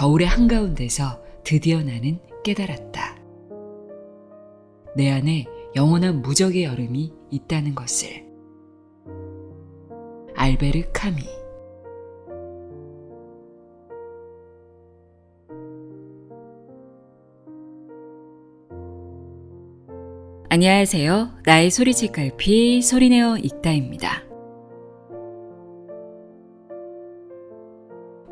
겨울의 한가운데서 드디어 나는 깨달았다. 내 안에 영원한 무적의 여름이 있다는 것을. 알베르 카미. 안녕하세요. 나의 소리책 갈피 소리내어 읽다입니다.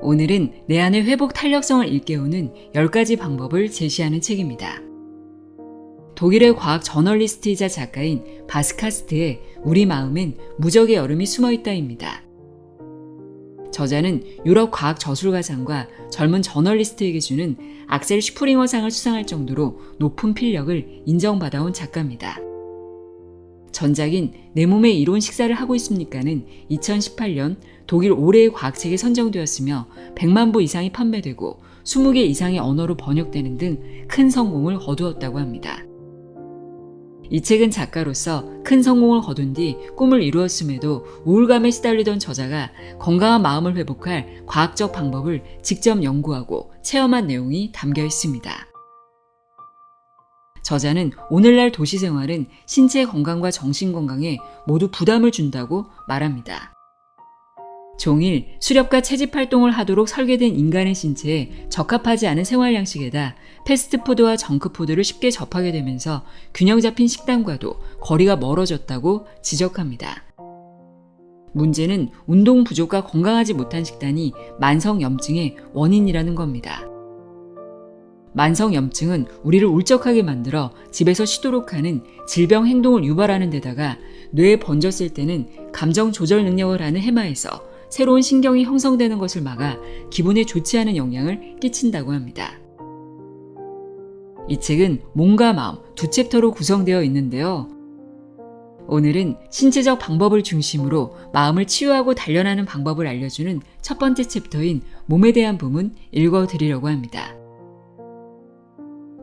오늘은 내 안의 회복 탄력성을 일깨우는 10가지 방법을 제시하는 책입니다. 독일의 과학 저널리스트이자 작가인 바스카스트의 우리 마음엔 무적의 여름이 숨어있다입니다. 저자는 유럽 과학 저술가상과 젊은 저널리스트에게 주는 악셀 슈프링어상을 수상할 정도로 높은 필력을 인정받아온 작가입니다. 전작인 내 몸의 이론 식사를 하고 있습니까는 2018년 독일 올해의 과학책에 선정되었으며 100만 부 이상이 판매되고 20개 이상의 언어로 번역되는 등 큰 성공을 거두었다고 합니다. 이 책은 작가로서 큰 성공을 거둔 뒤 꿈을 이루었음에도 우울감에 시달리던 저자가 건강한 마음을 회복할 과학적 방법을 직접 연구하고 체험한 내용이 담겨 있습니다. 저자는 오늘날 도시 생활은 신체 건강과 정신 건강에 모두 부담을 준다고 말합니다. 종일 수렵과 채집 활동을 하도록 설계된 인간의 신체에 적합하지 않은 생활 양식에다 패스트푸드와 정크푸드를 쉽게 접하게 되면서 균형 잡힌 식단과도 거리가 멀어졌다고 지적합니다. 문제는 운동 부족과 건강하지 못한 식단이 만성염증의 원인이라는 겁니다. 만성염증은 우리를 울적하게 만들어 집에서 쉬도록 하는 질병 행동을 유발하는 데다가 뇌에 번졌을 때는 감정 조절 능력을 하는 해마에서 새로운 신경이 형성되는 것을 막아 기분에 좋지 않은 영향을 끼친다고 합니다. 이 책은 몸과 마음 두 챕터로 구성되어 있는데요. 오늘은 신체적 방법을 중심으로 마음을 치유하고 단련하는 방법을 알려주는 첫 번째 챕터인 몸에 대한 부분 읽어드리려고 합니다.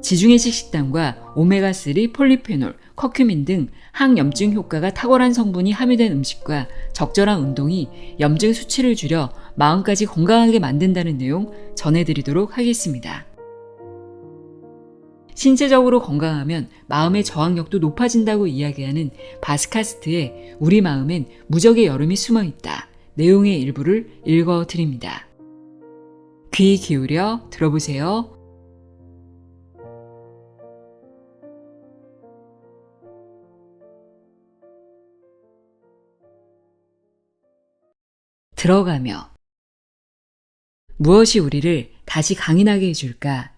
지중해식 식단과 오메가3, 폴리페놀, 커큐민 등 항염증 효과가 탁월한 성분이 함유된 음식과 적절한 운동이 염증 수치를 줄여 마음까지 건강하게 만든다는 내용 전해드리도록 하겠습니다. 신체적으로 건강하면 마음의 저항력도 높아진다고 이야기하는 바스카스트의 우리 마음엔 무적의 여름이 숨어있다. 내용의 일부를 읽어드립니다. 귀 기울여 들어보세요. 들어가며. 무엇이 우리를 다시 강인하게 해줄까?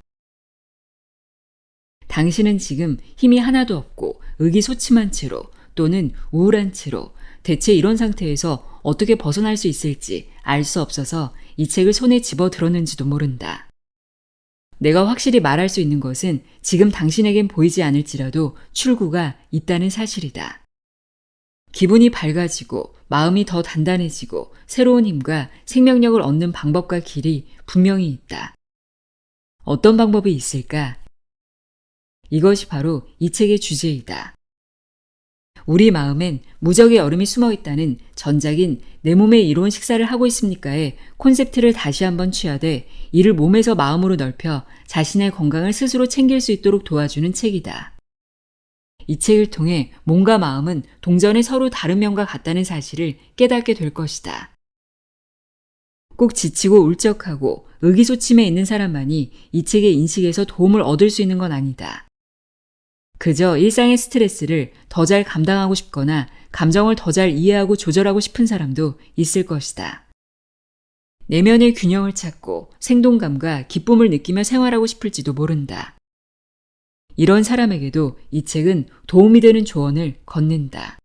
당신은 지금 힘이 하나도 없고 의기소침한 채로 또는 우울한 채로 대체 이런 상태에서 어떻게 벗어날 수 있을지 알 수 없어서 이 책을 손에 집어 들었는지도 모른다. 내가 확실히 말할 수 있는 것은 지금 당신에겐 보이지 않을지라도 출구가 있다는 사실이다. 기분이 밝아지고 마음이 더 단단해지고 새로운 힘과 생명력을 얻는 방법과 길이 분명히 있다. 어떤 방법이 있을까? 이것이 바로 이 책의 주제이다. 우리 마음엔 무적의 여름이 숨어있다는 전작인 내 몸의 이론 식사를 하고 있습니까의 콘셉트를 다시 한번 취하되 이를 몸에서 마음으로 넓혀 자신의 건강을 스스로 챙길 수 있도록 도와주는 책이다. 이 책을 통해 몸과 마음은 동전의 서로 다른 면과 같다는 사실을 깨닫게 될 것이다. 꼭 지치고 울적하고 의기소침해 있는 사람만이 이 책의 인식에서 도움을 얻을 수 있는 건 아니다. 그저 일상의 스트레스를 더 잘 감당하고 싶거나 감정을 더 잘 이해하고 조절하고 싶은 사람도 있을 것이다. 내면의 균형을 찾고 생동감과 기쁨을 느끼며 생활하고 싶을지도 모른다. 이런 사람에게도 이 책은 도움이 되는 조언을 건넨다.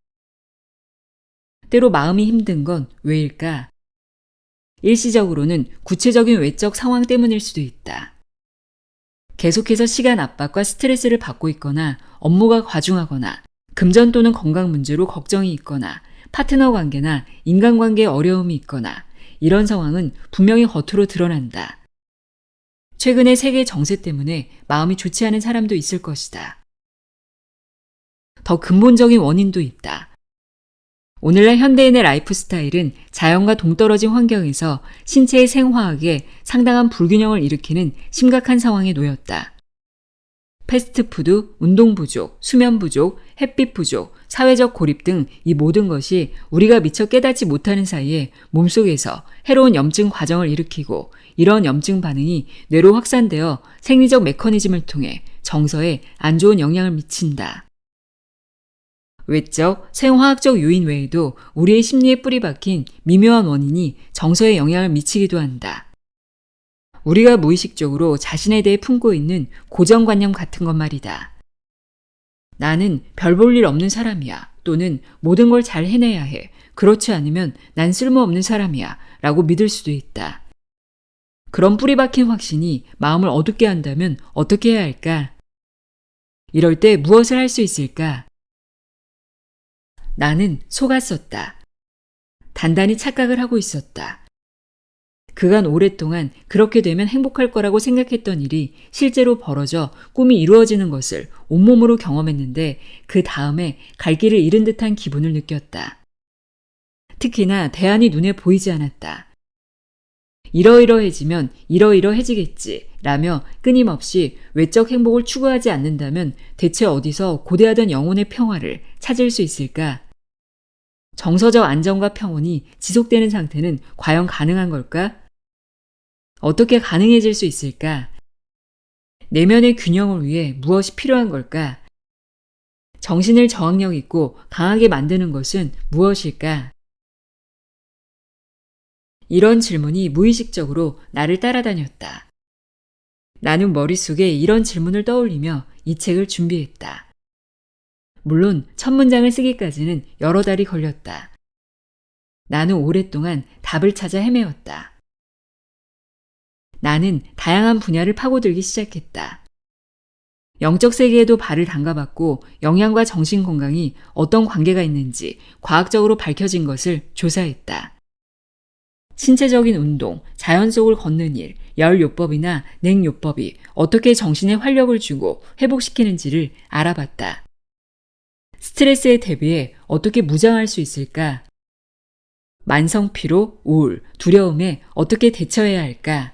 때로 마음이 힘든 건 왜일까? 일시적으로는 구체적인 외적 상황 때문일 수도 있다. 계속해서 시간 압박과 스트레스를 받고 있거나 업무가 과중하거나 금전 또는 건강 문제로 걱정이 있거나 파트너 관계나 인간관계에 어려움이 있거나 이런 상황은 분명히 겉으로 드러난다. 최근의 세계 정세 때문에 마음이 좋지 않은 사람도 있을 것이다. 더 근본적인 원인도 있다. 오늘날 현대인의 라이프 스타일은 자연과 동떨어진 환경에서 신체의 생화학에 상당한 불균형을 일으키는 심각한 상황에 놓였다. 패스트푸드, 운동 부족, 수면 부족, 햇빛 부족, 사회적 고립 등 이 모든 것이 우리가 미처 깨닫지 못하는 사이에 몸속에서 해로운 염증 과정을 일으키고 이런 염증 반응이 뇌로 확산되어 생리적 메커니즘을 통해 정서에 안 좋은 영향을 미친다. 외적, 생화학적 요인 외에도 우리의 심리에 뿌리 박힌 미묘한 원인이 정서에 영향을 미치기도 한다. 우리가 무의식적으로 자신에 대해 품고 있는 고정관념 같은 것 말이다. 나는 별 볼 일 없는 사람이야. 또는 모든 걸 잘 해내야 해. 그렇지 않으면 난 쓸모없는 사람이야. 라고 믿을 수도 있다. 그런 뿌리 박힌 확신이 마음을 어둡게 한다면 어떻게 해야 할까? 이럴 때 무엇을 할 수 있을까? 나는 속았었다. 단단히 착각을 하고 있었다. 그간 오랫동안 그렇게 되면 행복할 거라고 생각했던 일이 실제로 벌어져 꿈이 이루어지는 것을 온몸으로 경험했는데 그 다음에 갈 길을 잃은 듯한 기분을 느꼈다. 특히나 대안이 눈에 보이지 않았다. 이러이러해지면 이러이러해지겠지 라며 끊임없이 외적 행복을 추구하지 않는다면 대체 어디서 고대하던 영혼의 평화를 찾을 수 있을까? 정서적 안정과 평온이 지속되는 상태는 과연 가능한 걸까? 어떻게 가능해질 수 있을까? 내면의 균형을 위해 무엇이 필요한 걸까? 정신을 저항력 있고 강하게 만드는 것은 무엇일까? 이런 질문이 무의식적으로 나를 따라다녔다. 나는 머릿속에 이런 질문을 떠올리며 이 책을 준비했다. 물론 첫 문장을 쓰기까지는 여러 달이 걸렸다. 나는 오랫동안 답을 찾아 헤매었다. 나는 다양한 분야를 파고들기 시작했다. 영적 세계에도 발을 담가봤고 영양과 정신 건강이 어떤 관계가 있는지 과학적으로 밝혀진 것을 조사했다. 신체적인 운동, 자연 속을 걷는 일, 열요법이나 냉요법이 어떻게 정신에 활력을 주고 회복시키는지를 알아봤다. 스트레스에 대비해 어떻게 무장할 수 있을까? 만성 피로, 우울, 두려움에 어떻게 대처해야 할까?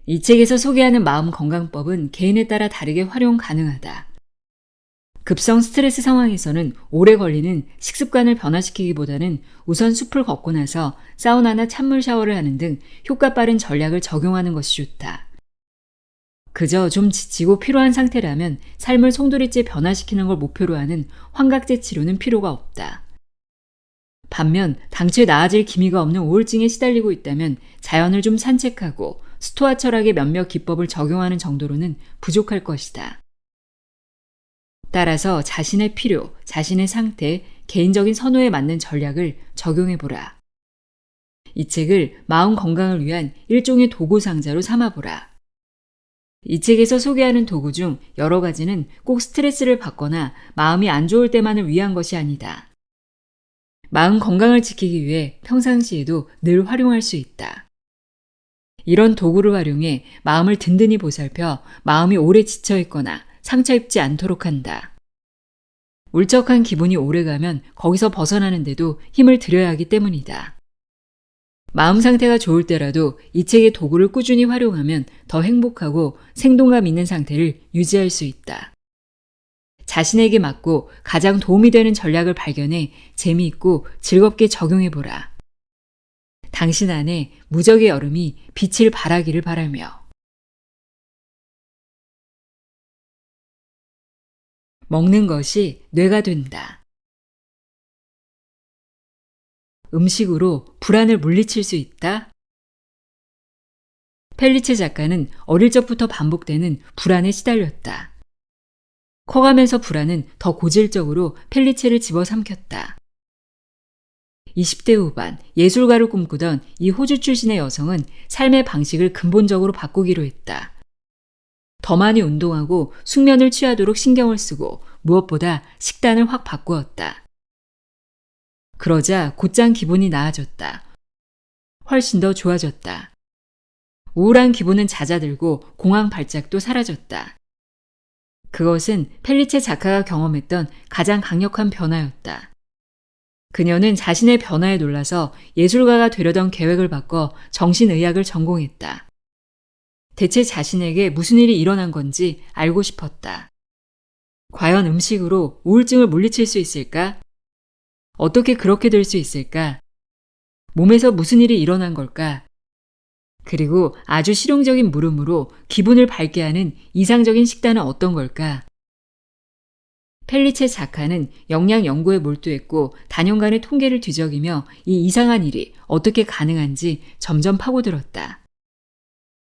이 책에서 소개하는 마음 건강법은 개인에 따라 다르게 활용 가능하다. 급성 스트레스 상황에서는 오래 걸리는 식습관을 변화시키기보다는 우선 숲을 걷고 나서 사우나나 찬물 샤워를 하는 등 효과 빠른 전략을 적용하는 것이 좋다. 그저 좀 지치고 피로한 상태라면 삶을 송두리째 변화시키는 걸 목표로 하는 환각제 치료는 필요가 없다. 반면 당최 나아질 기미가 없는 우울증에 시달리고 있다면 자연을 좀 산책하고 스토아 철학의 몇몇 기법을 적용하는 정도로는 부족할 것이다. 따라서 자신의 필요, 자신의 상태, 개인적인 선호에 맞는 전략을 적용해보라. 이 책을 마음 건강을 위한 일종의 도구 상자로 삼아보라. 이 책에서 소개하는 도구 중 여러 가지는 꼭 스트레스를 받거나 마음이 안 좋을 때만을 위한 것이 아니다. 마음 건강을 지키기 위해 평상시에도 늘 활용할 수 있다. 이런 도구를 활용해 마음을 든든히 보살펴 마음이 오래 지쳐있거나 상처 입지 않도록 한다. 울적한 기분이 오래가면 거기서 벗어나는데도 힘을 들여야 하기 때문이다. 마음 상태가 좋을 때라도 이 책의 도구를 꾸준히 활용하면 더 행복하고 생동감 있는 상태를 유지할 수 있다. 자신에게 맞고 가장 도움이 되는 전략을 발견해 재미있고 즐겁게 적용해보라. 당신 안에 무적의 여름이 빛을 발하기를 바라며. 먹는 것이 뇌가 된다. 음식으로 불안을 물리칠 수 있다? 펠리체 작가는 어릴 적부터 반복되는 불안에 시달렸다. 커가면서 불안은 더 고질적으로 펠리체를 집어삼켰다. 20대 후반 예술가를 꿈꾸던 이 호주 출신의 여성은 삶의 방식을 근본적으로 바꾸기로 했다. 더 많이 운동하고 숙면을 취하도록 신경을 쓰고 무엇보다 식단을 확 바꾸었다. 그러자 곧장 기분이 나아졌다. 훨씬 더 좋아졌다. 우울한 기분은 잦아들고 공황 발작도 사라졌다. 그것은 펠리체 작가가 경험했던 가장 강력한 변화였다. 그녀는 자신의 변화에 놀라서 예술가가 되려던 계획을 바꿔 정신의학을 전공했다. 대체 자신에게 무슨 일이 일어난 건지 알고 싶었다. 과연 음식으로 우울증을 물리칠 수 있을까? 어떻게 그렇게 될 수 있을까? 몸에서 무슨 일이 일어난 걸까? 그리고 아주 실용적인 물음으로 기분을 밝게 하는 이상적인 식단은 어떤 걸까? 펠리체 작가는 영양 연구에 몰두했고 단연간의 통계를 뒤적이며 이 이상한 일이 어떻게 가능한지 점점 파고들었다.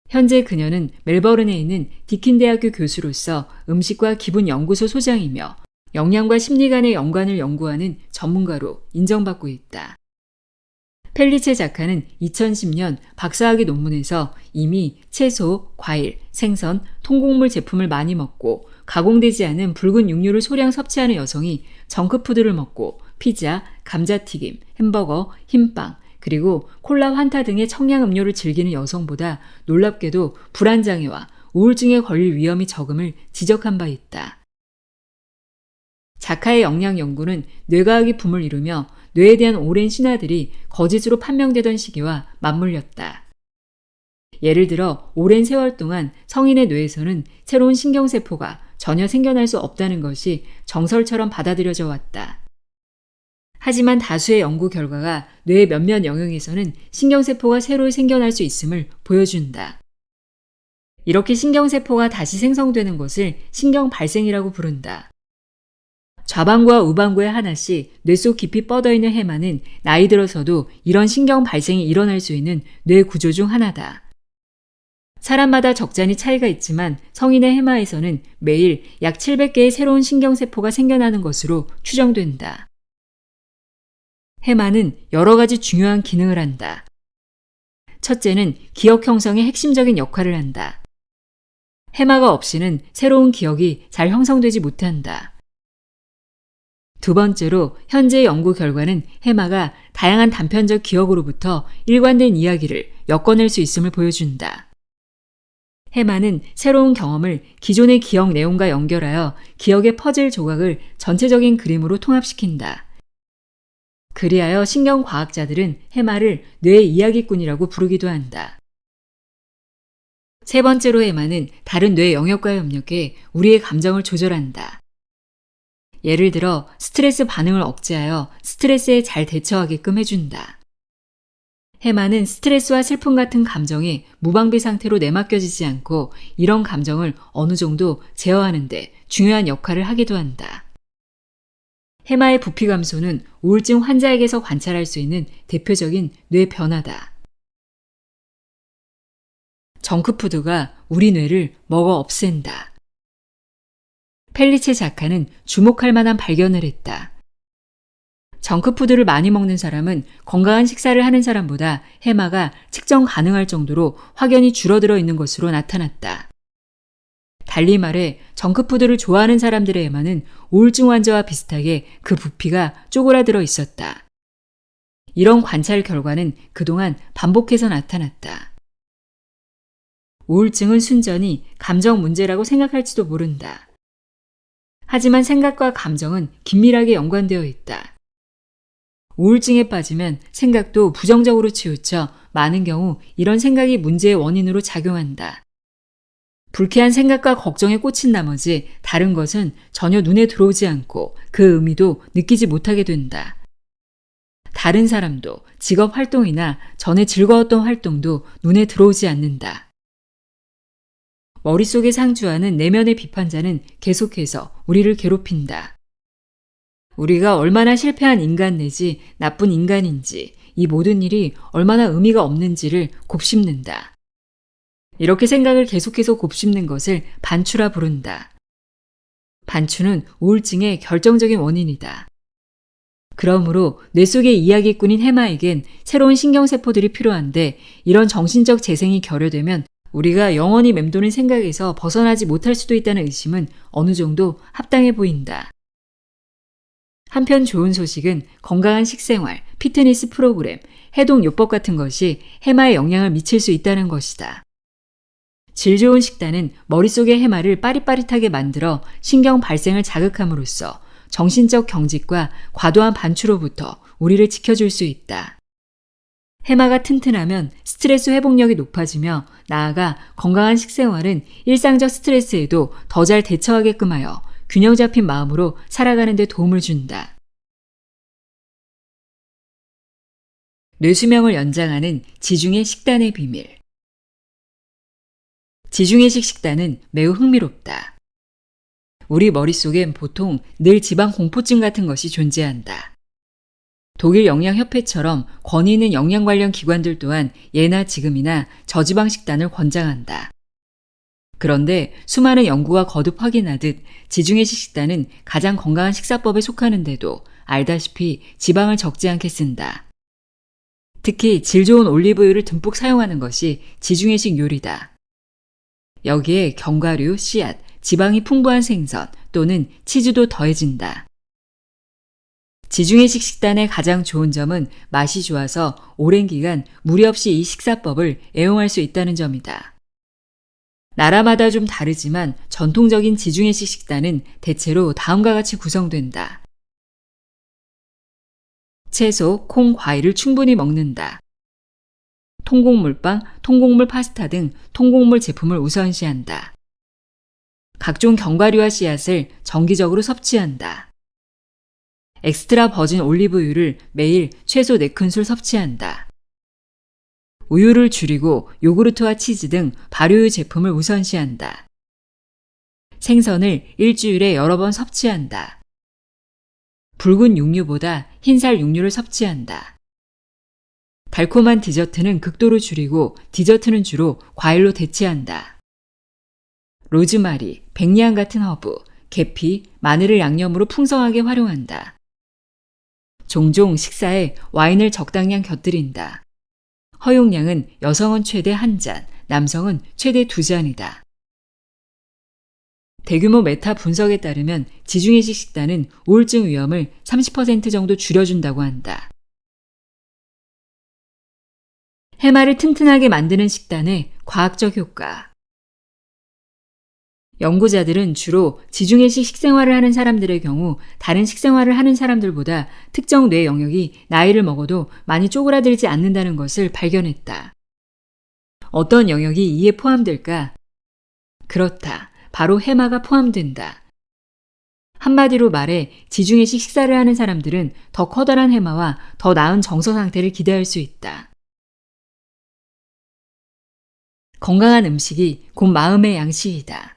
현재 그녀는 멜버른에 있는 디킨 대학교 교수로서 음식과 기분 연구소 소장이며 영양과 심리 간의 연관을 연구하는 전문가로 인정받고 있다. 펠리체 작가는 2010년 박사학위 논문에서 이미 채소, 과일, 생선, 통곡물 제품을 많이 먹고 가공되지 않은 붉은 육류를 소량 섭취하는 여성이 정크푸드를 먹고 피자, 감자튀김, 햄버거, 흰빵, 그리고 콜라 환타 등의 청량음료를 즐기는 여성보다 놀랍게도 불안장애와 우울증에 걸릴 위험이 적음을 지적한 바 있다. 작가의 영양 연구는 뇌과학이 붐을 이루며 뇌에 대한 오랜 신화들이 거짓으로 판명되던 시기와 맞물렸다. 예를 들어 오랜 세월 동안 성인의 뇌에서는 새로운 신경세포가 전혀 생겨날 수 없다는 것이 정설처럼 받아들여져 왔다. 하지만 다수의 연구 결과가 뇌의 몇몇 영역에서는 신경세포가 새로 생겨날 수 있음을 보여준다. 이렇게 신경세포가 다시 생성되는 것을 신경발생이라고 부른다. 좌반구와 우반구에 하나씩 뇌 속 깊이 뻗어있는 해마는 나이 들어서도 이런 신경발생이 일어날 수 있는 뇌 구조 중 하나다. 사람마다 적잖이 차이가 있지만 성인의 해마에서는 매일 약 700개의 새로운 신경세포가 생겨나는 것으로 추정된다. 해마는 여러 가지 중요한 기능을 한다. 첫째는 기억 형성의 핵심적인 역할을 한다. 해마가 없이는 새로운 기억이 잘 형성되지 못한다. 두 번째로 현재 연구 결과는 해마가 다양한 단편적 기억으로부터 일관된 이야기를 엮어낼 수 있음을 보여준다. 해마는 새로운 경험을 기존의 기억 내용과 연결하여 기억의 퍼즐 조각을 전체적인 그림으로 통합시킨다. 그리하여 신경과학자들은 해마를 뇌의 이야기꾼이라고 부르기도 한다. 세 번째로 해마는 다른 뇌 영역과 협력해 우리의 감정을 조절한다. 예를 들어 스트레스 반응을 억제하여 스트레스에 잘 대처하게끔 해준다. 해마는 스트레스와 슬픔 같은 감정이 무방비 상태로 내맡겨지지 않고 이런 감정을 어느 정도 제어하는 데 중요한 역할을 하기도 한다. 해마의 부피 감소는 우울증 환자에게서 관찰할 수 있는 대표적인 뇌 변화다. 정크푸드가 우리 뇌를 먹어 없앤다. 펠리체 작가는 주목할 만한 발견을 했다. 정크푸드를 많이 먹는 사람은 건강한 식사를 하는 사람보다 해마가 측정 가능할 정도로 확연히 줄어들어 있는 것으로 나타났다. 달리 말해 정크푸드를 좋아하는 사람들의 해마는 우울증 환자와 비슷하게 그 부피가 쪼그라들어 있었다. 이런 관찰 결과는 그동안 반복해서 나타났다. 우울증은 순전히 감정 문제라고 생각할지도 모른다. 하지만 생각과 감정은 긴밀하게 연관되어 있다. 우울증에 빠지면 생각도 부정적으로 치우쳐 많은 경우 이런 생각이 문제의 원인으로 작용한다. 불쾌한 생각과 걱정에 꽂힌 나머지 다른 것은 전혀 눈에 들어오지 않고 그 의미도 느끼지 못하게 된다. 다른 사람도 직업 활동이나 전에 즐거웠던 활동도 눈에 들어오지 않는다. 머릿속에 상주하는 내면의 비판자는 계속해서 우리를 괴롭힌다. 우리가 얼마나 실패한 인간 내지 나쁜 인간인지, 이 모든 일이 얼마나 의미가 없는지를 곱씹는다. 이렇게 생각을 계속해서 곱씹는 것을 반추라 부른다. 반추는 우울증의 결정적인 원인이다. 그러므로 뇌 속의 이야기꾼인 해마에겐 새로운 신경세포들이 필요한데 이런 정신적 재생이 결여되면 우리가 영원히 맴도는 생각에서 벗어나지 못할 수도 있다는 의심은 어느 정도 합당해 보인다. 한편 좋은 소식은 건강한 식생활, 피트니스 프로그램, 해동요법 같은 것이 해마에 영향을 미칠 수 있다는 것이다. 질 좋은 식단은 머릿속의 해마를 빠릿빠릿하게 만들어 신경 발생을 자극함으로써 정신적 경직과 과도한 반추로부터 우리를 지켜줄 수 있다. 해마가 튼튼하면 스트레스 회복력이 높아지며 나아가 건강한 식생활은 일상적 스트레스에도 더 잘 대처하게끔 하여 균형 잡힌 마음으로 살아가는 데 도움을 준다. 뇌수명을 연장하는 지중해 식단의 비밀. 지중해식 식단은 매우 흥미롭다. 우리 머릿속엔 보통 늘 지방 공포증 같은 것이 존재한다. 독일 영양협회처럼 권위 있는 영양 관련 기관들 또한 예나 지금이나 저지방 식단을 권장한다. 그런데 수많은 연구가 거듭 확인하듯 지중해식 식단은 가장 건강한 식사법에 속하는데도 알다시피 지방을 적지 않게 쓴다. 특히 질 좋은 올리브유를 듬뿍 사용하는 것이 지중해식 요리다. 여기에 견과류, 씨앗, 지방이 풍부한 생선 또는 치즈도 더해진다. 지중해식 식단의 가장 좋은 점은 맛이 좋아서 오랜 기간 무리 없이 이 식사법을 애용할 수 있다는 점이다. 나라마다 좀 다르지만 전통적인 지중해식 식단은 대체로 다음과 같이 구성된다. 채소, 콩, 과일을 충분히 먹는다. 통곡물빵, 통곡물 파스타 등 통곡물 제품을 우선시한다. 각종 견과류와 씨앗을 정기적으로 섭취한다. 엑스트라 버진 올리브유를 매일 최소 4큰술 섭취한다. 우유를 줄이고 요구르트와 치즈 등 발효유 제품을 우선시한다. 생선을 일주일에 여러 번 섭취한다. 붉은 육류보다 흰살 육류를 섭취한다. 달콤한 디저트는 극도로 줄이고 디저트는 주로 과일로 대체한다. 로즈마리, 백리안 같은 허브, 계피, 마늘을 양념으로 풍성하게 활용한다. 종종 식사에 와인을 적당량 곁들인다. 허용량은 여성은 최대 1잔, 남성은 최대 2잔이다. 대규모 메타 분석에 따르면 지중해식 식단은 우울증 위험을 30% 정도 줄여준다고 한다. 해마를 튼튼하게 만드는 식단의 과학적 효과. 연구자들은 주로 지중해식 식생활을 하는 사람들의 경우 다른 식생활을 하는 사람들보다 특정 뇌 영역이 나이를 먹어도 많이 쪼그라들지 않는다는 것을 발견했다. 어떤 영역이 이에 포함될까? 그렇다. 바로 해마가 포함된다. 한마디로 말해 지중해식 식사를 하는 사람들은 더 커다란 해마와 더 나은 정서 상태를 기대할 수 있다. 건강한 음식이 곧 마음의 양식이다.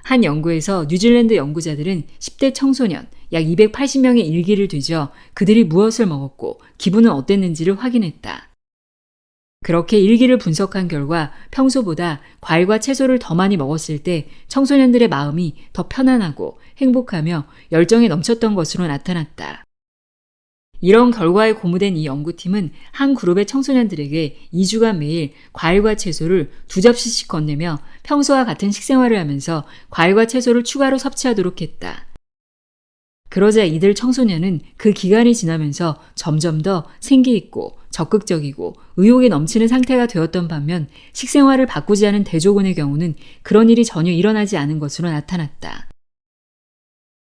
한 연구에서 뉴질랜드 연구자들은 10대 청소년 약 280명의 일기를 뒤져 그들이 무엇을 먹었고 기분은 어땠는지를 확인했다. 그렇게 일기를 분석한 결과 평소보다 과일과 채소를 더 많이 먹었을 때 청소년들의 마음이 더 편안하고 행복하며 열정이 넘쳤던 것으로 나타났다. 이런 결과에 고무된 이 연구팀은 한 그룹의 청소년들에게 2주간 매일 과일과 채소를 2접시씩 건네며 평소와 같은 식생활을 하면서 과일과 채소를 추가로 섭취하도록 했다. 그러자 이들 청소년은 그 기간이 지나면서 점점 더 생기있고 적극적이고 의욕이 넘치는 상태가 되었던 반면 식생활을 바꾸지 않은 대조군의 경우는 그런 일이 전혀 일어나지 않은 것으로 나타났다.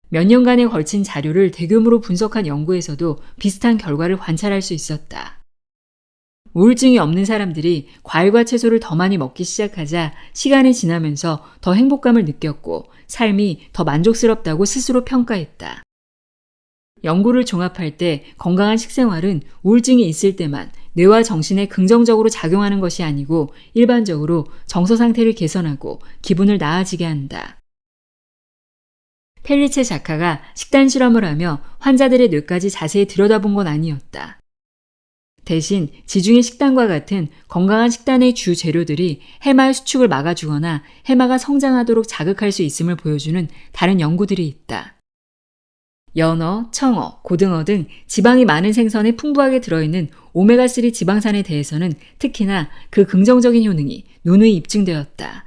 몇 년간에 걸친 자료를 대규모로 분석한 연구에서도 비슷한 결과를 관찰할 수 있었다. 우울증이 없는 사람들이 과일과 채소를 더 많이 먹기 시작하자 시간이 지나면서 더 행복감을 느꼈고 삶이 더 만족스럽다고 스스로 평가했다. 연구를 종합할 때 건강한 식생활은 우울증이 있을 때만 뇌와 정신에 긍정적으로 작용하는 것이 아니고 일반적으로 정서 상태를 개선하고 기분을 나아지게 한다. 펠리체 작가가 식단 실험을 하며 환자들의 뇌까지 자세히 들여다본 건 아니었다. 대신 지중해 식단과 같은 건강한 식단의 주 재료들이 해마의 수축을 막아주거나 해마가 성장하도록 자극할 수 있음을 보여주는 다른 연구들이 있다. 연어, 청어, 고등어 등 지방이 많은 생선에 풍부하게 들어있는 오메가3 지방산에 대해서는 특히나 그 긍정적인 효능이 누누이 입증되었다.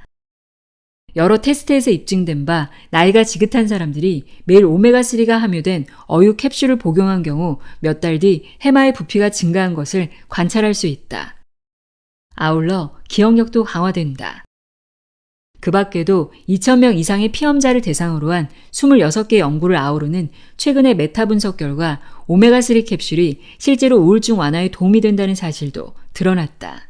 여러 테스트에서 입증된 바 나이가 지긋한 사람들이 매일 오메가3가 함유된 어육 캡슐을 복용한 경우 몇 달 뒤 해마의 부피가 증가한 것을 관찰할 수 있다. 아울러 기억력도 강화된다. 그 밖에도 2,000명 이상의 피험자를 대상으로 한 26개 연구를 아우르는 최근의 메타 분석 결과 오메가3 캡슐이 실제로 우울증 완화에 도움이 된다는 사실도 드러났다.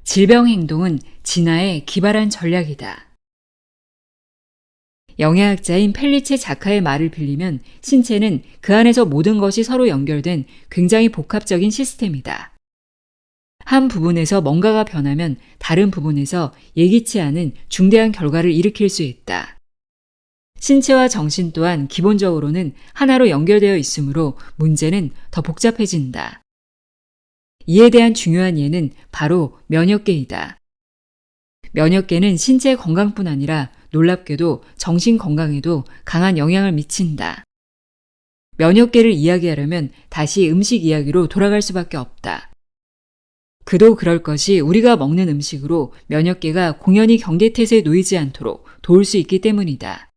질병 행동은 진화에 기발한 전략이다. 영양학자인 펠리체 자카의 말을 빌리면 신체는 그 안에서 모든 것이 서로 연결된 굉장히 복합적인 시스템이다. 한 부분에서 뭔가가 변하면 다른 부분에서 예기치 않은 중대한 결과를 일으킬 수 있다. 신체와 정신 또한 기본적으로는 하나로 연결되어 있으므로 문제는 더 복잡해진다. 이에 대한 중요한 예는 바로 면역계이다. 면역계는 신체 건강뿐 아니라 놀랍게도 정신 건강에도 강한 영향을 미친다. 면역계를 이야기하려면 다시 음식 이야기로 돌아갈 수밖에 없다. 그도 그럴 것이 우리가 먹는 음식으로 면역계가 공연히 경계태세에 놓이지 않도록 도울 수 있기 때문이다.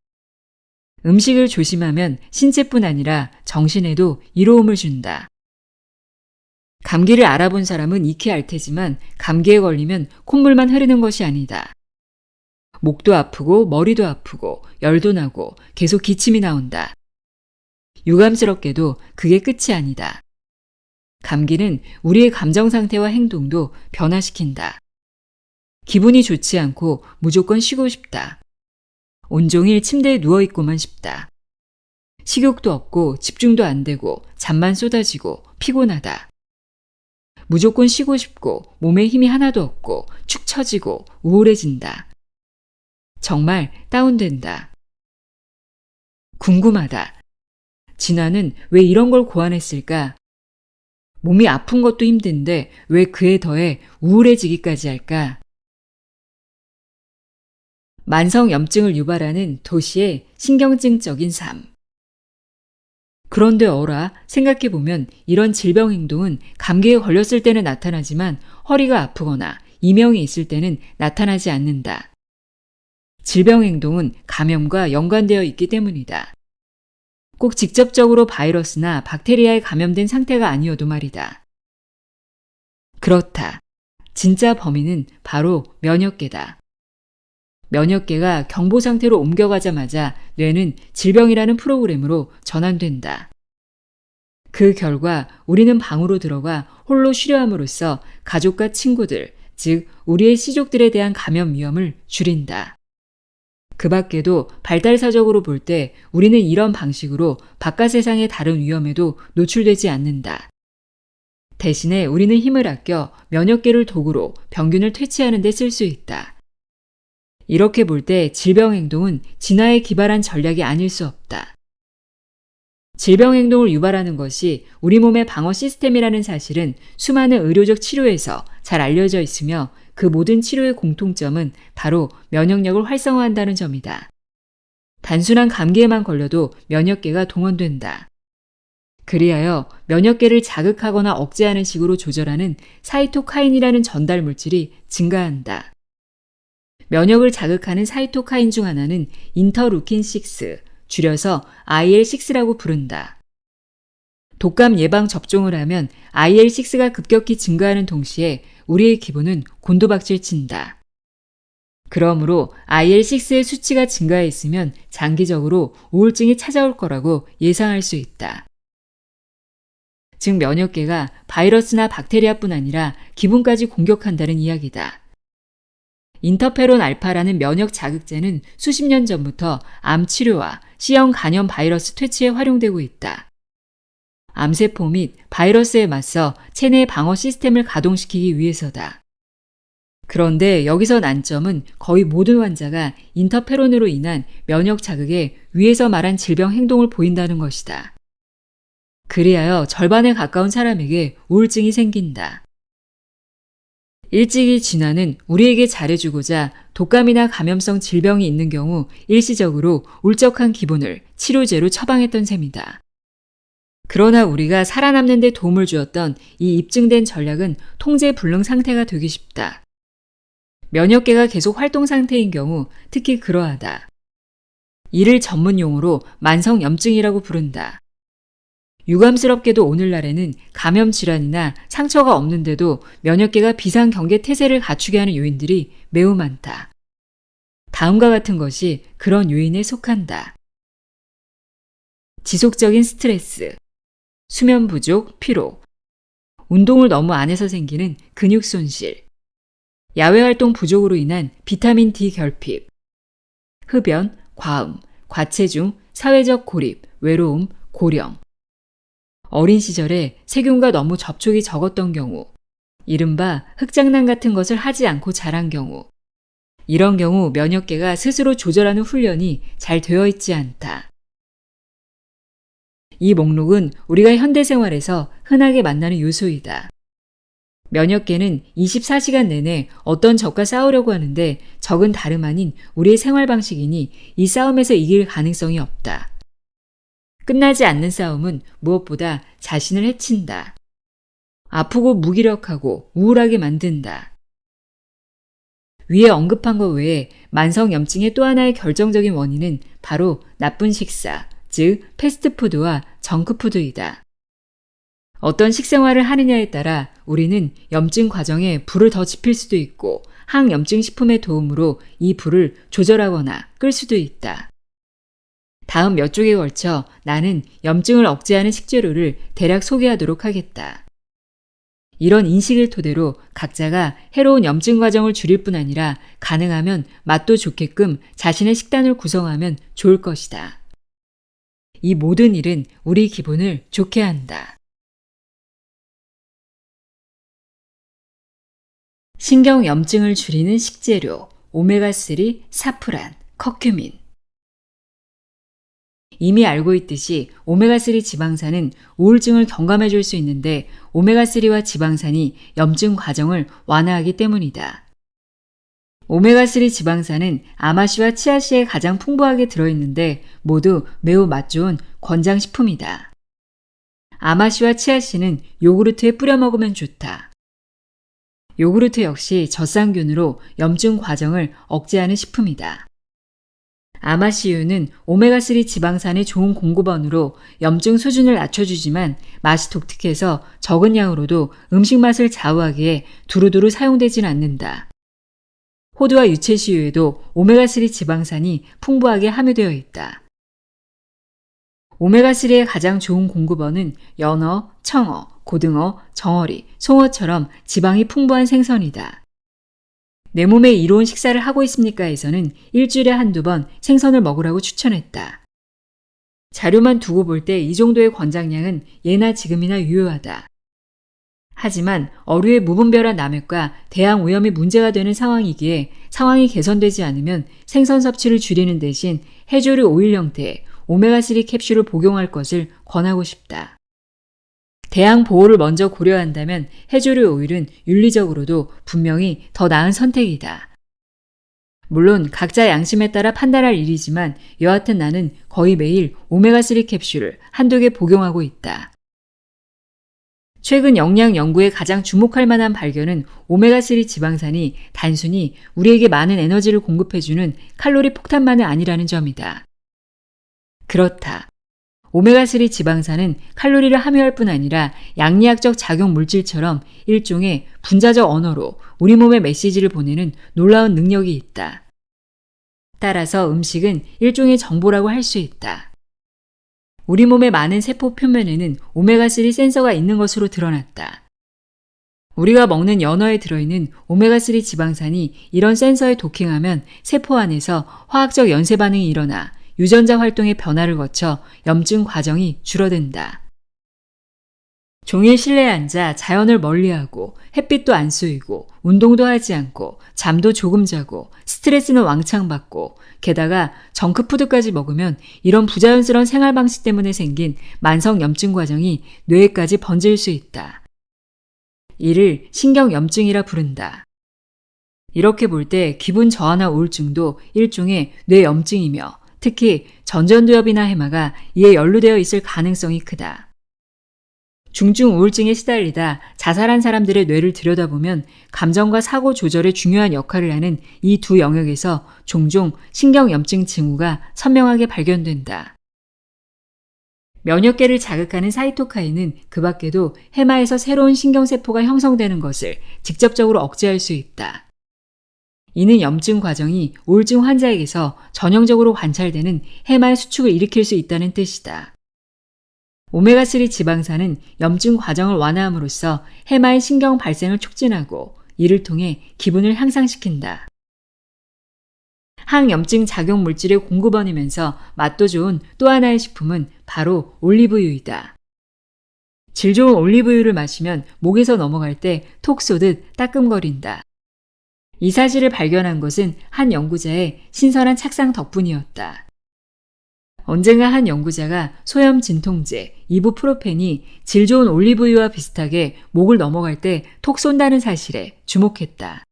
음식을 조심하면 신체뿐 아니라 정신에도 이로움을 준다. 감기를 알아본 사람은 익히 알 테지만 감기에 걸리면 콧물만 흐르는 것이 아니다. 목도 아프고 머리도 아프고 열도 나고 계속 기침이 나온다. 유감스럽게도 그게 끝이 아니다. 감기는 우리의 감정 상태와 행동도 변화시킨다. 기분이 좋지 않고 무조건 쉬고 싶다. 온종일 침대에 누워있고만 싶다. 식욕도 없고 집중도 안 되고 잠만 쏟아지고 피곤하다. 무조건 쉬고 싶고 몸에 힘이 하나도 없고 축 처지고 우울해진다. 정말 다운된다. 궁금하다. 진화는 왜 이런 걸 고안했을까? 몸이 아픈 것도 힘든데 왜 그에 더해 우울해지기까지 할까? 만성염증을 유발하는 도시의 신경증적인 삶. 그런데 어라 생각해보면 이런 질병 행동은 감기에 걸렸을 때는 나타나지만 허리가 아프거나 이명이 있을 때는 나타나지 않는다. 질병 행동은 감염과 연관되어 있기 때문이다. 꼭 직접적으로 바이러스나 박테리아에 감염된 상태가 아니어도 말이다. 그렇다. 진짜 범인은 바로 면역계다. 면역계가 경보 상태로 옮겨가자마자 뇌는 질병이라는 프로그램으로 전환된다. 그 결과 우리는 방으로 들어가 홀로 쉬려함으로써 가족과 친구들, 즉 우리의 시족들에 대한 감염 위험을 줄인다. 그 밖에도 발달사적으로 볼 때 우리는 이런 방식으로 바깥 세상의 다른 위험에도 노출되지 않는다. 대신에 우리는 힘을 아껴 면역계를 도구로 병균을 퇴치하는 데 쓸 수 있다. 이렇게 볼 때 질병 행동은 진화에 기발한 전략이 아닐 수 없다. 질병 행동을 유발하는 것이 우리 몸의 방어 시스템이라는 사실은 수많은 의료적 치료에서 잘 알려져 있으며 그 모든 치료의 공통점은 바로 면역력을 활성화한다는 점이다. 단순한 감기에만 걸려도 면역계가 동원된다. 그리하여 면역계를 자극하거나 억제하는 식으로 조절하는 사이토카인이라는 전달 물질이 증가한다. 면역을 자극하는 사이토카인 중 하나는 인터루킨6, 줄여서 IL6라고 부른다. 독감 예방 접종을 하면 IL6가 급격히 증가하는 동시에 우리의 기분은 곤두박질 친다. 그러므로 IL6의 수치가 증가했으면 장기적으로 우울증이 찾아올 거라고 예상할 수 있다. 즉 면역계가 바이러스나 박테리아뿐 아니라 기분까지 공격한다는 이야기다. 인터페론 알파라는 면역 자극제는 수십 년 전부터 암 치료와 C형 간염 바이러스 퇴치에 활용되고 있다. 암세포 및 바이러스에 맞서 체내의 방어 시스템을 가동시키기 위해서다. 그런데 여기서 난점은 거의 모든 환자가 인터페론으로 인한 면역 자극에 위에서 말한 질병 행동을 보인다는 것이다. 그리하여 절반에 가까운 사람에게 우울증이 생긴다. 일찍이 진화는 우리에게 잘해주고자 독감이나 감염성 질병이 있는 경우 일시적으로 울적한 기분을 치료제로 처방했던 셈이다. 그러나 우리가 살아남는 데 도움을 주었던 이 입증된 전략은 통제불능 상태가 되기 쉽다. 면역계가 계속 활동 상태인 경우 특히 그러하다. 이를 전문 용어로 만성염증이라고 부른다. 유감스럽게도 오늘날에는 감염 질환이나 상처가 없는데도 면역계가 비상경계 태세를 갖추게 하는 요인들이 매우 많다. 다음과 같은 것이 그런 요인에 속한다. 지속적인 스트레스, 수면 부족, 피로, 운동을 너무 안 해서 생기는 근육 손실, 야외활동 부족으로 인한 비타민 D 결핍, 흡연, 과음, 과체중, 사회적 고립, 외로움, 고령, 어린 시절에 세균과 너무 접촉이 적었던 경우, 이른바 흙장난 같은 것을 하지 않고 자란 경우, 이런 경우 면역계가 스스로 조절하는 훈련이 잘 되어 있지 않다. 이 목록은 우리가 현대생활에서 흔하게 만나는 요소이다. 면역계는 24시간 내내 어떤 적과 싸우려고 하는데 적은 다름 아닌 우리의 생활 방식이니 이 싸움에서 이길 가능성이 없다. 끝나지 않는 싸움은 무엇보다 자신을 해친다. 아프고 무기력하고 우울하게 만든다. 위에 언급한 것 외에 만성염증의 또 하나의 결정적인 원인은 바로 나쁜 식사, 즉 패스트푸드와 정크푸드이다. 어떤 식생활을 하느냐에 따라 우리는 염증 과정에 불을 더 지필 수도 있고 항염증 식품의 도움으로 이 불을 조절하거나 끌 수도 있다. 다음 몇 쪽에 걸쳐 나는 염증을 억제하는 식재료를 대략 소개하도록 하겠다. 이런 인식을 토대로 각자가 해로운 염증 과정을 줄일 뿐 아니라 가능하면 맛도 좋게끔 자신의 식단을 구성하면 좋을 것이다. 이 모든 일은 우리 기분을 좋게 한다. 신경염증을 줄이는 식재료, 오메가3, 사프란, 커큐민. 이미 알고 있듯이 오메가3 지방산은 우울증을 경감해 줄 수 있는데 오메가3와 지방산이 염증 과정을 완화하기 때문이다. 오메가3 지방산은 아마씨와 치아씨에 가장 풍부하게 들어있는데 모두 매우 맛 좋은 권장식품이다. 아마씨와 치아씨는 요구르트에 뿌려 먹으면 좋다. 요구르트 역시 젖산균으로 염증 과정을 억제하는 식품이다. 아마씨유는 오메가3 지방산의 좋은 공급원으로 염증 수준을 낮춰주지만 맛이 독특해서 적은 양으로도 음식 맛을 좌우하기에 두루두루 사용되진 않는다. 호두와 유채씨유에도 오메가3 지방산이 풍부하게 함유되어 있다. 오메가3의 가장 좋은 공급원은 연어, 청어, 고등어, 정어리, 송어처럼 지방이 풍부한 생선이다. 내 몸에 이로운 식사를 하고 있습니까에서는 일주일에 한두 번 생선을 먹으라고 추천했다. 자료만 두고 볼 때 이 정도의 권장량은 예나 지금이나 유효하다. 하지만 어류의 무분별한 남획과 대항 오염이 문제가 되는 상황이기에 상황이 개선되지 않으면 생선 섭취를 줄이는 대신 해조류 오일 형태의 오메가3 캡슐을 복용할 것을 권하고 싶다. 대항 보호를 먼저 고려한다면 해조류 오일은 윤리적으로도 분명히 더 나은 선택이다. 물론 각자 양심에 따라 판단할 일이지만 여하튼 나는 거의 매일 오메가3 캡슐을 한두 개 복용하고 있다. 최근 영양 연구에 가장 주목할 만한 발견은 오메가3 지방산이 단순히 우리에게 많은 에너지를 공급해주는 칼로리 폭탄만은 아니라는 점이다. 그렇다. 오메가3 지방산은 칼로리를 함유할 뿐 아니라 양리학적 작용 물질처럼 일종의 분자적 언어로 우리 몸에 메시지를 보내는 놀라운 능력이 있다. 따라서 음식은 일종의 정보라고 할 수 있다. 우리 몸의 많은 세포 표면에는 오메가3 센서가 있는 것으로 드러났다. 우리가 먹는 연어에 들어있는 오메가3 지방산이 이런 센서에 도킹하면 세포 안에서 화학적 연쇄 반응이 일어나 유전자 활동의 변화를 거쳐 염증 과정이 줄어든다. 종일 실내에 앉아 자연을 멀리하고 햇빛도 안 쏘이고 운동도 하지 않고 잠도 조금 자고 스트레스는 왕창 받고 게다가 정크푸드까지 먹으면 이런 부자연스러운 생활 방식 때문에 생긴 만성 염증 과정이 뇌에까지 번질 수 있다. 이를 신경염증이라 부른다. 이렇게 볼 때 기분 저하나 우울증도 일종의 뇌염증이며 특히 전전두엽이나 해마가 이에 연루되어 있을 가능성이 크다. 중증 우울증에 시달리다 자살한 사람들의 뇌를 들여다보면 감정과 사고 조절에 중요한 역할을 하는 이 두 영역에서 종종 신경염증 징후가 선명하게 발견된다. 면역계를 자극하는 사이토카인은 그 밖에도 해마에서 새로운 신경세포가 형성되는 것을 직접적으로 억제할 수 있다. 이는 염증 과정이 우울증 환자에게서 전형적으로 관찰되는 해마의 수축을 일으킬 수 있다는 뜻이다. 오메가3 지방산은 염증 과정을 완화함으로써 해마의 신경 발생을 촉진하고 이를 통해 기분을 향상시킨다. 항염증 작용 물질의 공급원이면서 맛도 좋은 또 하나의 식품은 바로 올리브유이다. 질 좋은 올리브유를 마시면 목에서 넘어갈 때 톡 쏘듯 따끔거린다. 이 사실을 발견한 것은 한 연구자의 신선한 착상 덕분이었다. 언젠가 한 연구자가 소염 진통제, 이부프로펜이 질 좋은 올리브유와 비슷하게 목을 넘어갈 때 톡 쏜다는 사실에 주목했다.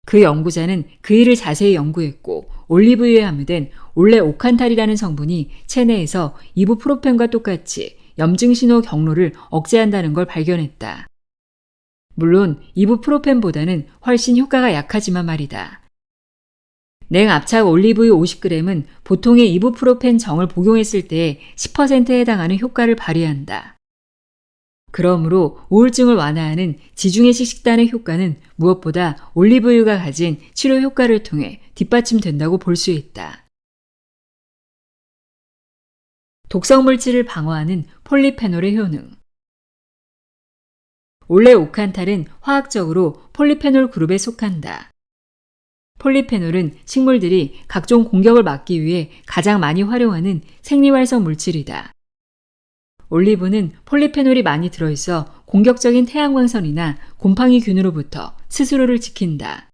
그 연구자는 그 일을 자세히 연구했고 올리브유에 함유된 올레오칸탈이라는 성분이 체내에서 이부프로펜과 똑같이 염증 신호 경로를 억제한다는 걸 발견했다. 물론 이부프로펜보다는 훨씬 효과가 약하지만 말이다. 냉압착 올리브유 50g은 보통의 이부프로펜 정을 복용했을 때의 10%에 해당하는 효과를 발휘한다. 그러므로 우울증을 완화하는 지중해식 식단의 효과는 무엇보다 올리브유가 가진 치료 효과를 통해 뒷받침된다고 볼 수 있다. 독성 물질을 방어하는 폴리페놀의 효능. 올레오칸탈은 화학적으로 폴리페놀 그룹에 속한다. 폴리페놀은 식물들이 각종 공격을 막기 위해 가장 많이 활용하는 생리활성 물질이다. 올리브는 폴리페놀이 많이 들어있어 공격적인 태양광선이나 곰팡이균으로부터 스스로를 지킨다.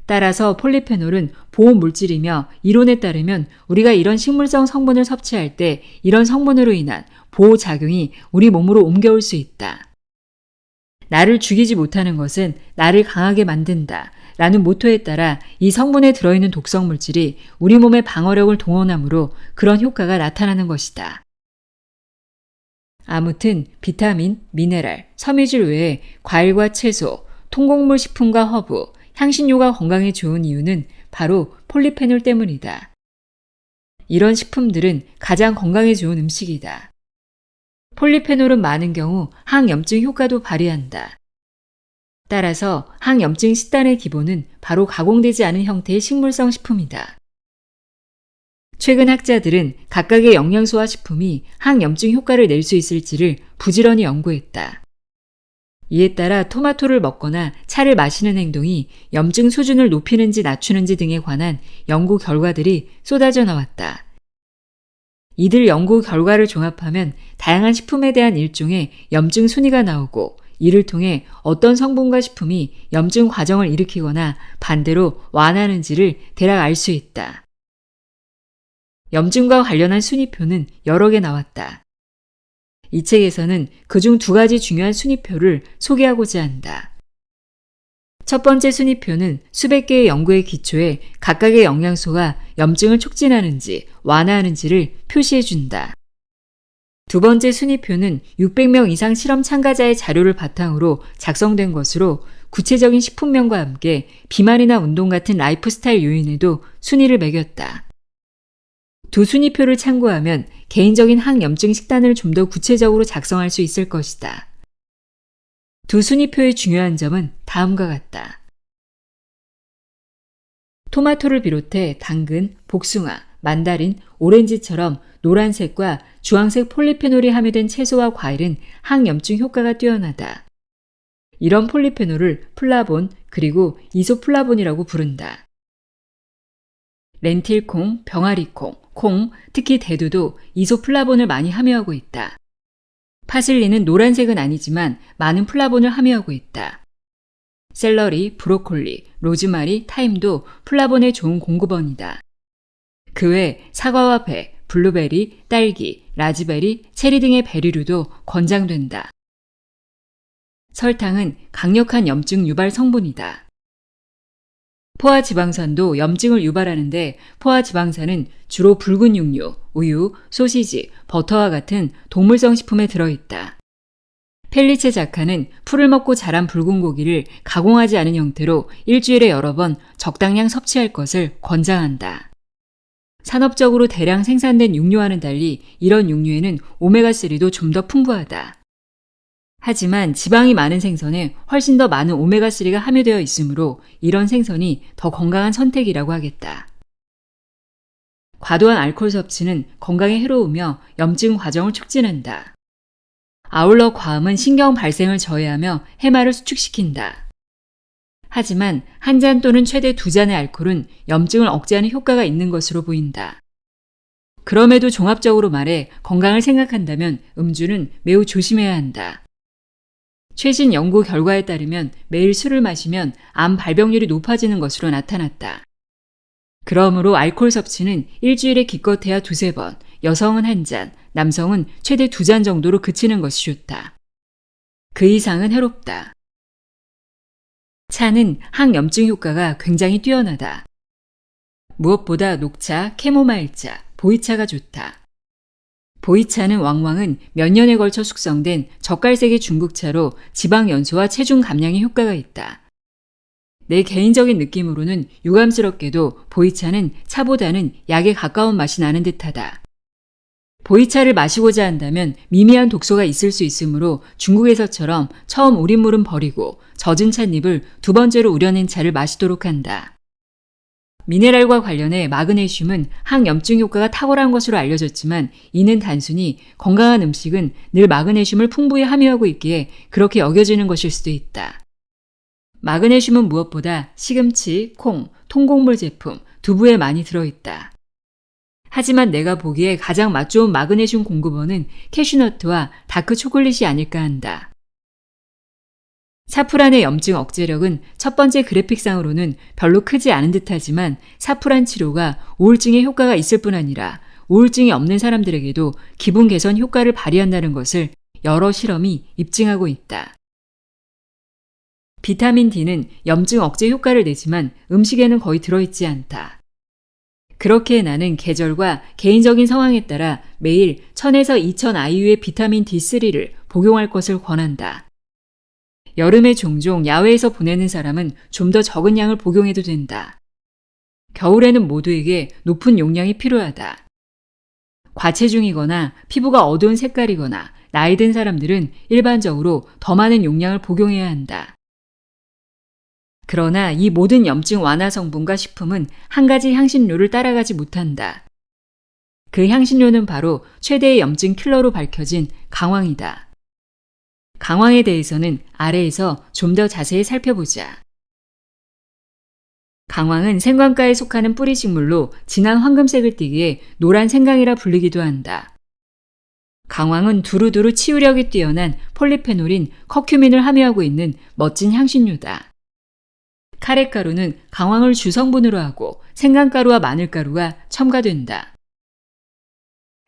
따라서 폴리페놀은 보호물질이며 이론에 따르면 우리가 이런 식물성 성분을 섭취할 때 이런 성분으로 인한 보호작용이 우리 몸으로 옮겨올 수 있다. 나를 죽이지 못하는 것은 나를 강하게 만든다 라는 모토에 따라 이 성분에 들어있는 독성 물질이 우리 몸의 방어력을 동원하므로 그런 효과가 나타나는 것이다. 아무튼 비타민, 미네랄, 섬유질 외에 과일과 채소, 통곡물 식품과 허브, 향신료가 건강에 좋은 이유는 바로 폴리페놀 때문이다. 이런 식품들은 가장 건강에 좋은 음식이다. 폴리페놀은 많은 경우 항염증 효과도 발휘한다. 따라서 항염증 식단의 기본은 바로 가공되지 않은 형태의 식물성 식품이다. 최근 학자들은 각각의 영양소와 식품이 항염증 효과를 낼 수 있을지를 부지런히 연구했다. 이에 따라 토마토를 먹거나 차를 마시는 행동이 염증 수준을 높이는지 낮추는지 등에 관한 연구 결과들이 쏟아져 나왔다. 이들 연구 결과를 종합하면 다양한 식품에 대한 일종의 염증 순위가 나오고 이를 통해 어떤 성분과 식품이 염증 과정을 일으키거나 반대로 완화하는지를 대략 알 수 있다. 염증과 관련한 순위표는 여러 개 나왔다. 이 책에서는 그중 두 가지 중요한 순위표를 소개하고자 한다. 첫 번째 순위표는 수백 개의 연구의 기초에 각각의 영양소가 염증을 촉진하는지 완화하는지를 표시해준다. 두 번째 순위표는 600명 이상 실험 참가자의 자료를 바탕으로 작성된 것으로 구체적인 식품명과 함께 비만이나 운동 같은 라이프 스타일 요인에도 순위를 매겼다. 두 순위표를 참고하면 개인적인 항염증 식단을 좀 더 구체적으로 작성할 수 있을 것이다. 두 순위표의 중요한 점은 다음과 같다. 토마토를 비롯해 당근, 복숭아, 만다린, 오렌지처럼 노란색과 주황색 폴리페놀이 함유된 채소와 과일은 항염증 효과가 뛰어나다. 이런 폴리페놀을 플라본 그리고 이소플라본이라고 부른다. 렌틸콩, 병아리콩, 콩, 특히 대두도 이소플라본을 많이 함유하고 있다. 파슬리는 노란색은 아니지만 많은 플라본을 함유하고 있다. 샐러리, 브로콜리, 로즈마리, 타임도 플라본의 좋은 공급원이다. 그 외 사과와 배, 블루베리, 딸기, 라즈베리, 체리 등의 베리류도 권장된다. 설탕은 강력한 염증 유발 성분이다. 포화지방산도 염증을 유발하는데 포화지방산은 주로 붉은 육류, 우유, 소시지, 버터와 같은 동물성 식품에 들어있다. 펠리체 자카는 풀을 먹고 자란 붉은 고기를 가공하지 않은 형태로 일주일에 여러 번 적당량 섭취할 것을 권장한다. 산업적으로 대량 생산된 육류와는 달리 이런 육류에는 오메가3도 좀 더 풍부하다. 하지만 지방이 많은 생선에 훨씬 더 많은 오메가3가 함유되어 있으므로 이런 생선이 더 건강한 선택이라고 하겠다. 과도한 알코올 섭취는 건강에 해로우며 염증 과정을 촉진한다. 아울러 과음은 신경 발생을 저해하며 해마를 수축시킨다. 하지만 한 잔 또는 최대 2잔의 알코올은 염증을 억제하는 효과가 있는 것으로 보인다. 그럼에도 종합적으로 말해 건강을 생각한다면 음주는 매우 조심해야 한다. 최신 연구 결과에 따르면 매일 술을 마시면 암 발병률이 높아지는 것으로 나타났다. 그러므로 알코올 섭취는 일주일에 기껏해야 2-3번, 여성은 1잔, 남성은 최대 2잔 정도로 그치는 것이 좋다. 그 이상은 해롭다. 차는 항염증 효과가 굉장히 뛰어나다. 무엇보다 녹차, 캐모마일차, 보이차가 좋다. 보이차는 왕왕은 몇 년에 걸쳐 숙성된 젓갈색의 중국차로 지방 연소와 체중 감량에 효과가 있다. 내 개인적인 느낌으로는 유감스럽게도 보이차는 차보다는 약에 가까운 맛이 나는 듯하다. 보이차를 마시고자 한다면 미미한 독소가 있을 수 있으므로 중국에서처럼 처음 우린 물은 버리고 젖은 찻잎을 2번째로 우려낸 차를 마시도록 한다. 미네랄과 관련해 마그네슘은 항염증 효과가 탁월한 것으로 알려졌지만 이는 단순히 건강한 음식은 늘 마그네슘을 풍부히 함유하고 있기에 그렇게 여겨지는 것일 수도 있다. 마그네슘은 무엇보다 시금치, 콩, 통곡물 제품, 두부에 많이 들어있다. 하지만 내가 보기에 가장 맛 좋은 마그네슘 공급원은 캐슈너트와 다크 초콜릿이 아닐까 한다. 사프란의 염증 억제력은 첫 번째 그래픽상으로는 별로 크지 않은 듯하지만 사프란 치료가 우울증에 효과가 있을 뿐 아니라 우울증이 없는 사람들에게도 기분 개선 효과를 발휘한다는 것을 여러 실험이 입증하고 있다. 비타민 D는 염증 억제 효과를 내지만 음식에는 거의 들어있지 않다. 그렇기에 나는 계절과 개인적인 상황에 따라 매일 1000에서 2000 IU의 비타민 D3를 복용할 것을 권한다. 여름에 종종 야외에서 보내는 사람은 좀 더 적은 양을 복용해도 된다. 겨울에는 모두에게 높은 용량이 필요하다. 과체중이거나 피부가 어두운 색깔이거나 나이 든 사람들은 일반적으로 더 많은 용량을 복용해야 한다. 그러나 이 모든 염증 완화 성분과 식품은 한 가지 향신료를 따라가지 못한다. 그 향신료는 바로 최대의 염증 킬러로 밝혀진 강황이다. 강황에 대해서는 아래에서 좀 더 자세히 살펴보자. 강황은 생강과에 속하는 뿌리 식물로 진한 황금색을 띠기에 노란 생강이라 불리기도 한다. 강황은 두루두루 치유력이 뛰어난 폴리페놀인 커큐민을 함유하고 있는 멋진 향신료다. 카레가루는 강황을 주성분으로 하고 생강가루와 마늘가루가 첨가된다.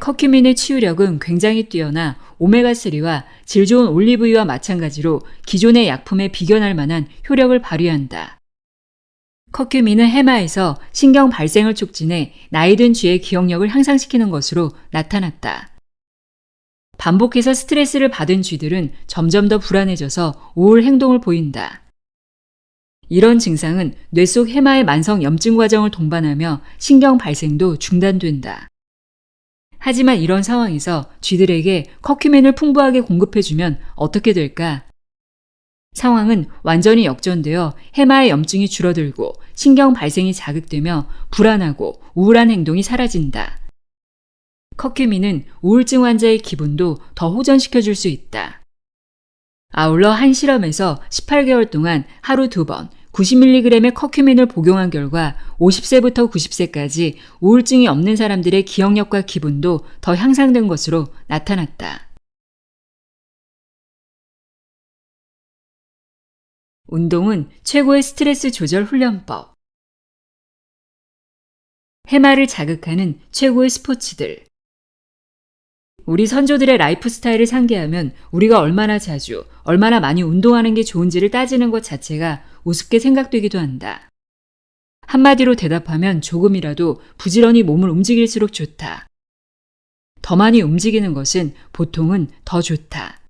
커큐민의 치유력은 굉장히 뛰어나 오메가3와 질 좋은 올리브유와 마찬가지로 기존의 약품에 비견할 만한 효력을 발휘한다. 커큐민은 해마에서 신경 발생을 촉진해 나이든 쥐의 기억력을 향상시키는 것으로 나타났다. 반복해서 스트레스를 받은 쥐들은 점점 더 불안해져서 우울 행동을 보인다. 이런 증상은 뇌 속 해마의 만성 염증 과정을 동반하며 신경 발생도 중단된다. 하지만 이런 상황에서 쥐들에게 커큐민을 풍부하게 공급해주면 어떻게 될까? 상황은 완전히 역전되어 해마의 염증이 줄어들고 신경 발생이 자극되며 불안하고 우울한 행동이 사라진다. 커큐민은 우울증 환자의 기분도 더 호전시켜줄 수 있다. 아울러 한 실험에서 18개월 동안 하루 2번 90mg의 커큐민을 복용한 결과 50세부터 90세까지 우울증이 없는 사람들의 기억력과 기분도 더 향상된 것으로 나타났다. 운동은 최고의 스트레스 조절 훈련법. 해마를 자극하는 최고의 스포츠들. 우리 선조들의 라이프 스타일을 상기하면 우리가 얼마나 자주, 얼마나 많이 운동하는 게 좋은지를 따지는 것 자체가 우습게 생각되기도 한다. 한마디로 대답하면 조금이라도 부지런히 몸을 움직일수록 좋다. 더 많이 움직이는 것은 보통은 더 좋다.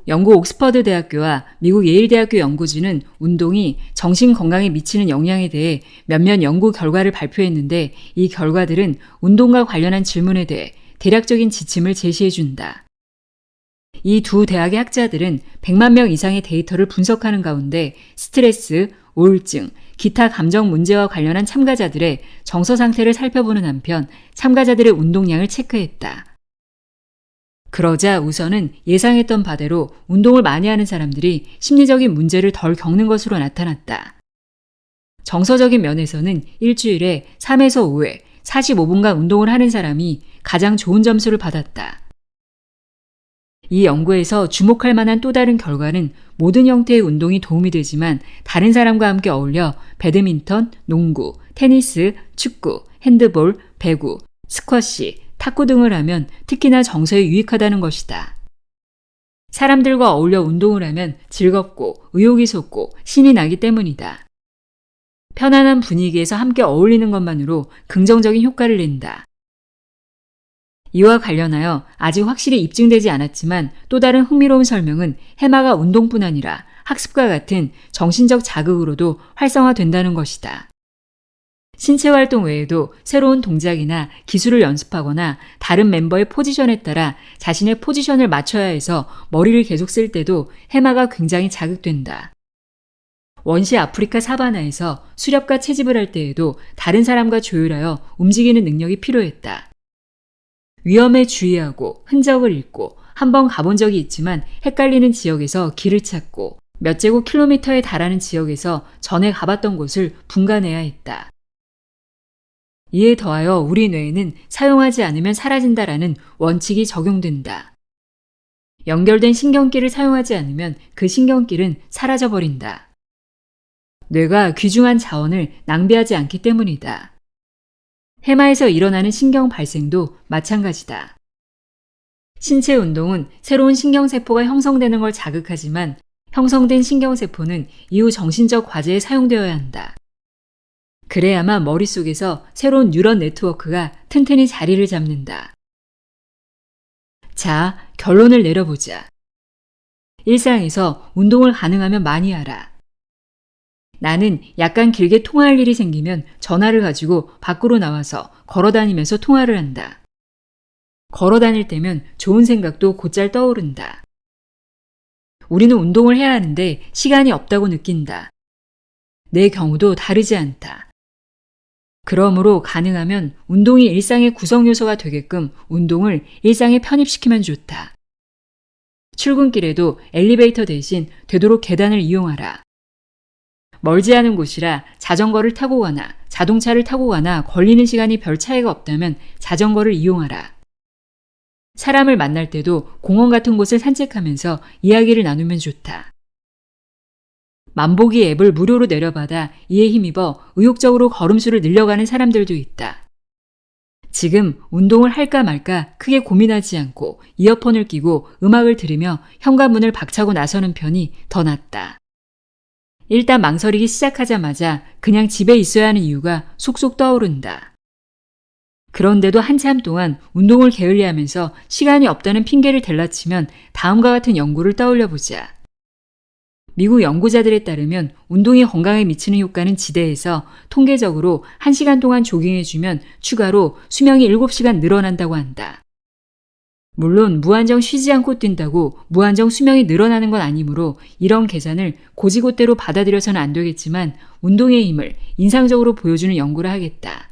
영국 옥스퍼드 대학교와 미국 예일 대학교 연구진은 운동이 정신 건강에 미치는 영향에 대해 몇몇 연구 결과를 발표했는데 이 결과들은 운동과 관련한 질문에 대해 대략적인 지침을 제시해 준다. 이 두 대학의 학자들은 100만 명 이상의 데이터를 분석하는 가운데 스트레스, 우울증, 기타 감정 문제와 관련한 참가자들의 정서 상태를 살펴보는 한편 참가자들의 운동량을 체크했다. 그러자 우선은 예상했던 바대로 운동을 많이 하는 사람들이 심리적인 문제를 덜 겪는 것으로 나타났다. 정서적인 면에서는 일주일에 3에서 5회 45분간 운동을 하는 사람이 가장 좋은 점수를 받았다. 이 연구에서 주목할 만한 또 다른 결과는 모든 형태의 운동이 도움이 되지만 다른 사람과 함께 어울려 배드민턴, 농구, 테니스, 축구, 핸드볼, 배구, 스쿼시, 탁구 등을 하면 특히나 정서에 유익하다는 것이다. 사람들과 어울려 운동을 하면 즐겁고 의욕이 솟고 신이 나기 때문이다. 편안한 분위기에서 함께 어울리는 것만으로 긍정적인 효과를 낸다. 이와 관련하여 아직 확실히 입증되지 않았지만 또 다른 흥미로운 설명은 해마가 운동뿐 아니라 학습과 같은 정신적 자극으로도 활성화된다는 것이다. 신체 활동 외에도 새로운 동작이나 기술을 연습하거나 다른 멤버의 포지션에 따라 자신의 포지션을 맞춰야 해서 머리를 계속 쓸 때도 해마가 굉장히 자극된다. 원시 아프리카 사바나에서 수렵과 채집을 할 때에도 다른 사람과 조율하여 움직이는 능력이 필요했다. 위험에 주의하고 흔적을 잃고 한번 가본 적이 있지만 헷갈리는 지역에서 길을 찾고 몇 제곱킬로미터에 달하는 지역에서 전에 가봤던 곳을 분간해야 했다. 이에 더하여 우리 뇌에는 사용하지 않으면 사라진다라는 원칙이 적용된다. 연결된 신경길을 사용하지 않으면 그 신경길은 사라져버린다. 뇌가 귀중한 자원을 낭비하지 않기 때문이다. 해마에서 일어나는 신경 발생도 마찬가지다. 신체 운동은 새로운 신경세포가 형성되는 걸 자극하지만 형성된 신경세포는 이후 정신적 과제에 사용되어야 한다. 그래야만 머릿속에서 새로운 뉴런 네트워크가 튼튼히 자리를 잡는다. 자, 결론을 내려보자. 일상에서 운동을 가능하면 많이 하라. 나는 약간 길게 통화할 일이 생기면 전화를 가지고 밖으로 나와서 걸어다니면서 통화를 한다. 걸어다닐 때면 좋은 생각도 곧잘 떠오른다. 우리는 운동을 해야 하는데 시간이 없다고 느낀다. 내 경우도 다르지 않다. 그러므로 가능하면 운동이 일상의 구성 요소가 되게끔 운동을 일상에 편입시키면 좋다. 출근길에도 엘리베이터 대신 되도록 계단을 이용하라. 멀지 않은 곳이라 자전거를 타고 가나 자동차를 타고 가나 걸리는 시간이 별 차이가 없다면 자전거를 이용하라. 사람을 만날 때도 공원 같은 곳을 산책하면서 이야기를 나누면 좋다. 만보기 앱을 무료로 내려받아 이에 힘입어 의욕적으로 걸음수를 늘려가는 사람들도 있다. 지금 운동을 할까 말까 크게 고민하지 않고 이어폰을 끼고 음악을 들으며 현관문을 박차고 나서는 편이 더 낫다. 일단 망설이기 시작하자마자 그냥 집에 있어야 하는 이유가 속속 떠오른다. 그런데도 한참 동안 운동을 게을리하면서 시간이 없다는 핑계를 대라치면 다음과 같은 연구를 떠올려 보자. 미국 연구자들에 따르면 운동이 건강에 미치는 효과는 지대해서 통계적으로 1시간 동안 조깅해주면 추가로 수명이 7시간 늘어난다고 한다. 물론 무한정 쉬지 않고 뛴다고 무한정 수명이 늘어나는 건 아니므로 이런 계산을 고지고대로 받아들여서는 안 되겠지만 운동의 힘을 인상적으로 보여주는 연구를 하겠다.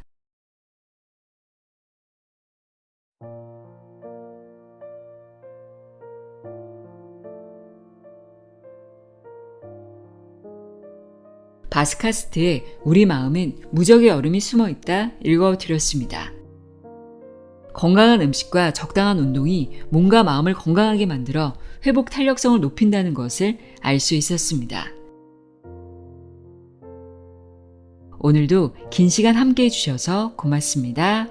바스카스트의 우리 마음엔 무적의 얼음이 숨어있다 읽어드렸습니다. 건강한 음식과 적당한 운동이 몸과 마음을 건강하게 만들어 회복 탄력성을 높인다는 것을 알 수 있었습니다. 오늘도 긴 시간 함께 해주셔서 고맙습니다.